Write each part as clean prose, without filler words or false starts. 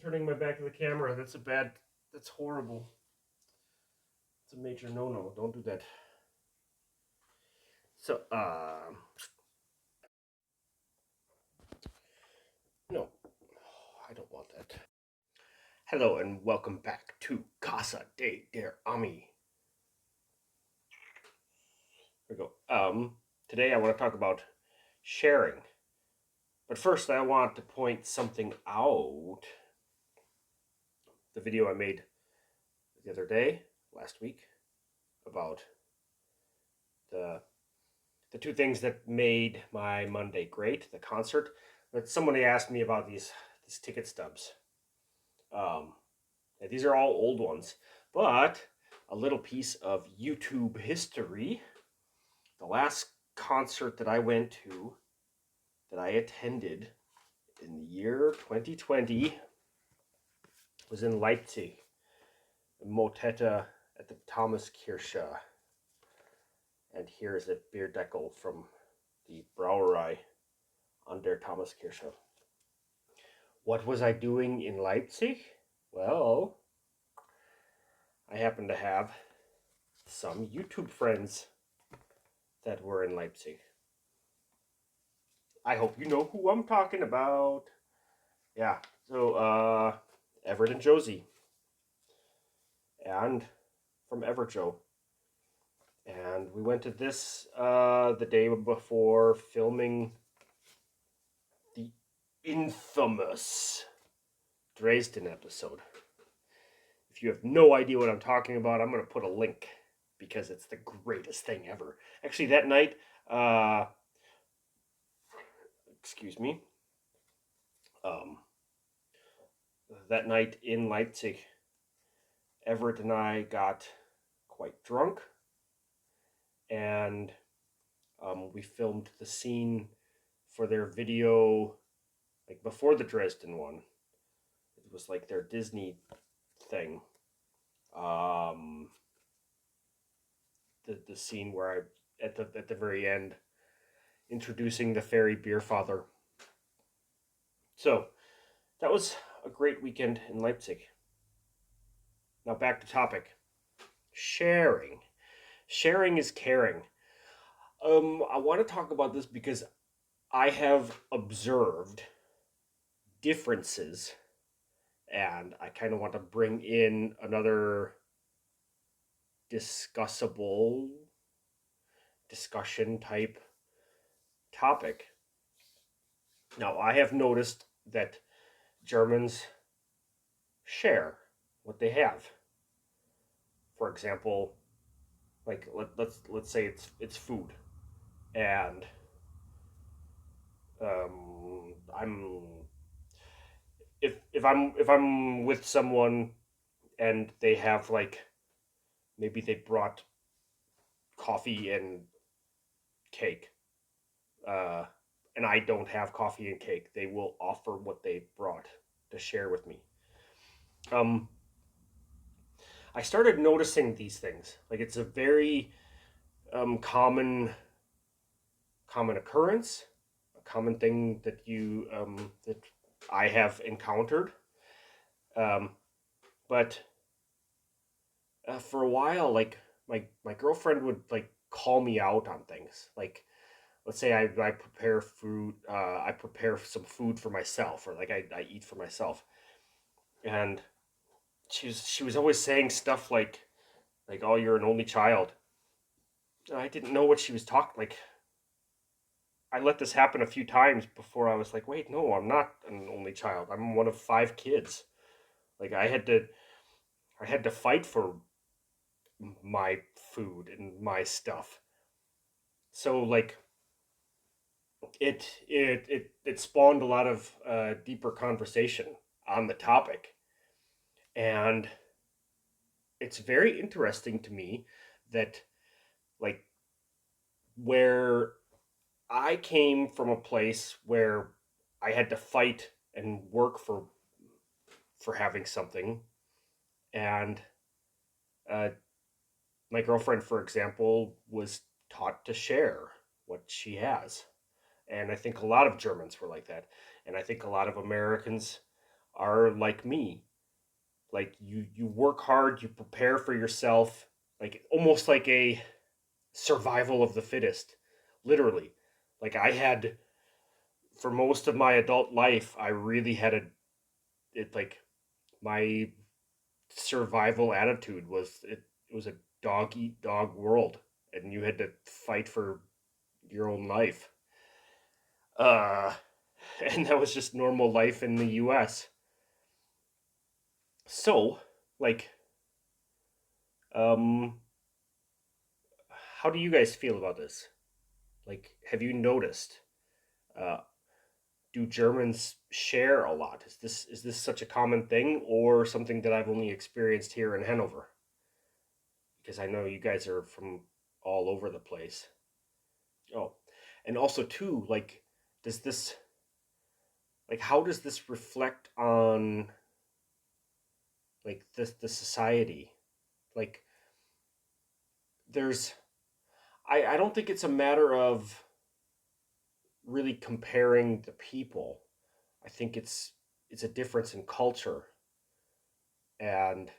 turning my back to the camera. That's horrible. It's a major no-no. Don't do that. So, no, I don't want that. Hello and welcome back to Casa de der Ami. Here we go. Today I want to talk about sharing. But first I want to point something out. The video I made the other day, last week, about the two things that made my Monday great, the concert. But somebody asked me about these ticket stubs. These are all old ones, but a little piece of YouTube history. The last concert that I went to, that I attended in the year 2020, was in Leipzig, Motetta at the Thomaskirche. And here is a beer deckel from the Brauerei an der Thomaskirche. What was I doing in Leipzig? Well, I happen to have some YouTube friends that were in Leipzig. I hope you know who I'm talking about. Yeah, so Everett and Josie. And from Everjoe. And we went to this the day before filming the infamous Dresden episode. If you have no idea what I'm talking about, I'm going to put a link because it's the greatest thing ever. Actually, that night, that night in Leipzig, Everett and I got quite drunk, and we filmed the scene for their video, like before the Dresden one. It was like their Disney thing. The scene where I at the very end introducing the fairy beer father. So that was a great weekend in Leipzig. Now back to topic. Sharing. Sharing is caring. I want to talk about this because I have observed differences, and I kind of want to bring in another discussion type topic. Now, I have noticed that Germans share what they have. For example, like let's say it's food, and I'm if I'm with someone and they have, like, maybe they brought coffee and cake, and I don't have coffee and cake, they will offer what they brought to share with me. I started noticing these things. Like, it's a very common occurrence, a common thing that that I have encountered. But for a while, like, my girlfriend would, like, call me out on things. Like, let's say I prepare food, I prepare some food for myself, or like I eat for myself, and she was always saying stuff like, oh, you're an only child. And I didn't know what she was talking. Like, I let this happen a few times before I was like, wait, no, I'm not an only child. I'm one of 5 kids. Like, I had to fight for my food and my stuff. So, like, it spawned a lot of deeper conversation on the topic, and it's very interesting to me that, like, where I came from a place where I had to fight and work for having something, and uh, my girlfriend, for example, was taught to share what she has. And I think a lot of Germans were like that. And I think a lot of Americans are like me. Like you work hard, you prepare for yourself, like almost like a survival of the fittest, literally. Like I had for most of my adult life, I really had it like my survival attitude was it was a dog eat dog world, and you had to fight for your own life. Uh, and that was just normal life in the U.S. So, like, um, how do you guys feel about this? Like, have you noticed? Uh, do Germans share a lot? Is this such a common thing, or something that I've only experienced here in Hanover? Because I know you guys are from all over the place. Oh, and also too, like, does this like how does this reflect on like the society? Like, there's I don't think it's a matter of really comparing the people. I think it's a difference in culture and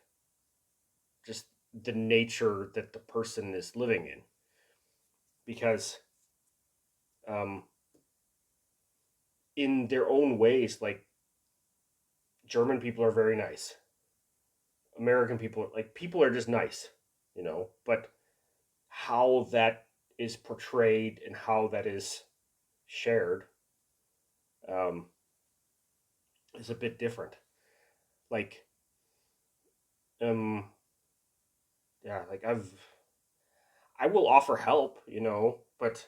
just the nature that the person is living in. Because um, in their own ways, like German people are very nice. American people, like people are just nice, you know. But how that is portrayed and how that is shared um, is a bit different. Like, um, yeah, like I will offer help, you know, but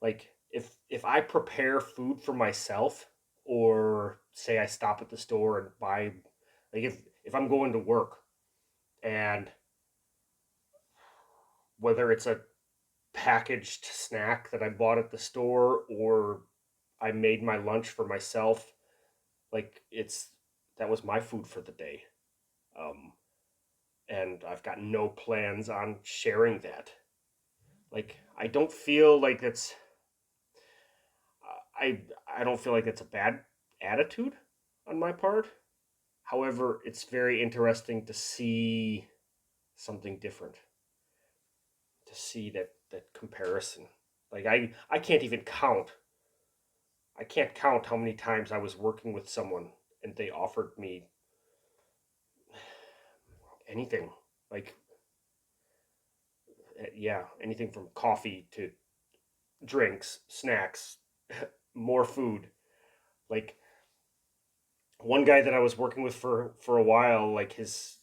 like if I prepare food for myself, or say I stop at the store and buy, like if I'm going to work, and whether it's a packaged snack that I bought at the store or I made my lunch for myself, like it's that was my food for the day. Um, and I've got no plans on sharing that. Like I don't feel like it's I don't feel like it's a bad attitude on my part. However, it's very interesting to see something different, to see that comparison. Like I can't even count. I can't count how many times I was working with someone and they offered me anything. Like yeah, anything from coffee to drinks, snacks, more food. Like one guy that I was working with for a while, like his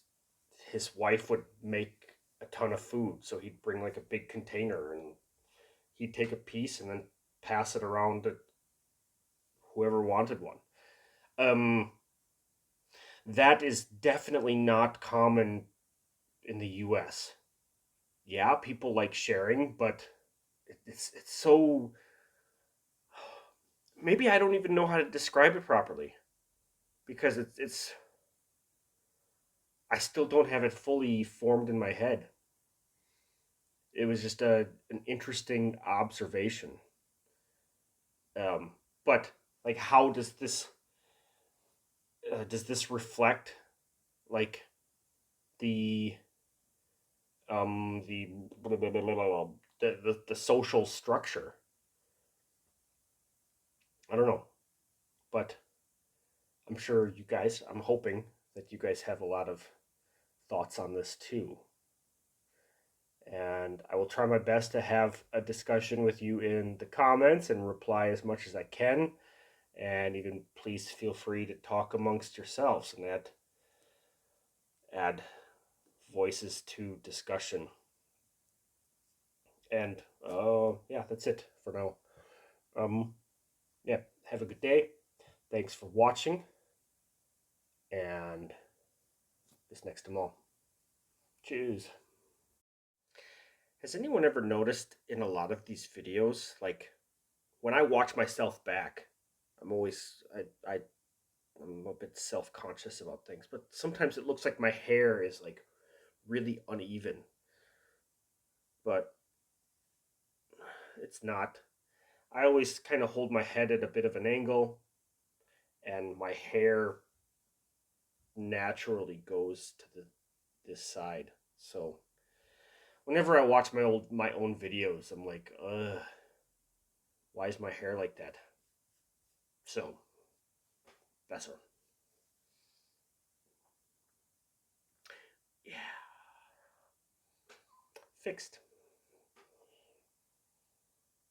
wife would make a ton of food, so he'd bring like a big container and he'd take a piece and then pass it around to whoever wanted one. Um, that is definitely not common in the U.S. Yeah, people like sharing, but it's so maybe I don't even know how to describe it properly because it's I still don't have it fully formed in my head. It was just an interesting observation. But like, how does this reflect like the the blah, blah, blah, blah, blah, the social structure? I don't know, but I'm sure you guys. I'm hoping that you guys have a lot of thoughts on this too. And I will try my best to have a discussion with you in the comments and reply as much as I can. And even please feel free to talk amongst yourselves and add voices to discussion. And yeah, that's it for now. Yeah, have a good day. Thanks for watching, and bis nächste Mal. Cheers. Has anyone ever noticed in a lot of these videos, like when I watch myself back, I'm always I'm a bit self-conscious about things, but sometimes it looks like my hair is like really uneven, but it's not. I always kind of hold my head at a bit of an angle, and my hair naturally goes to this side. So whenever I watch my own videos, I'm like, ugh, why is my hair like that? So that's her. Yeah. Fixed.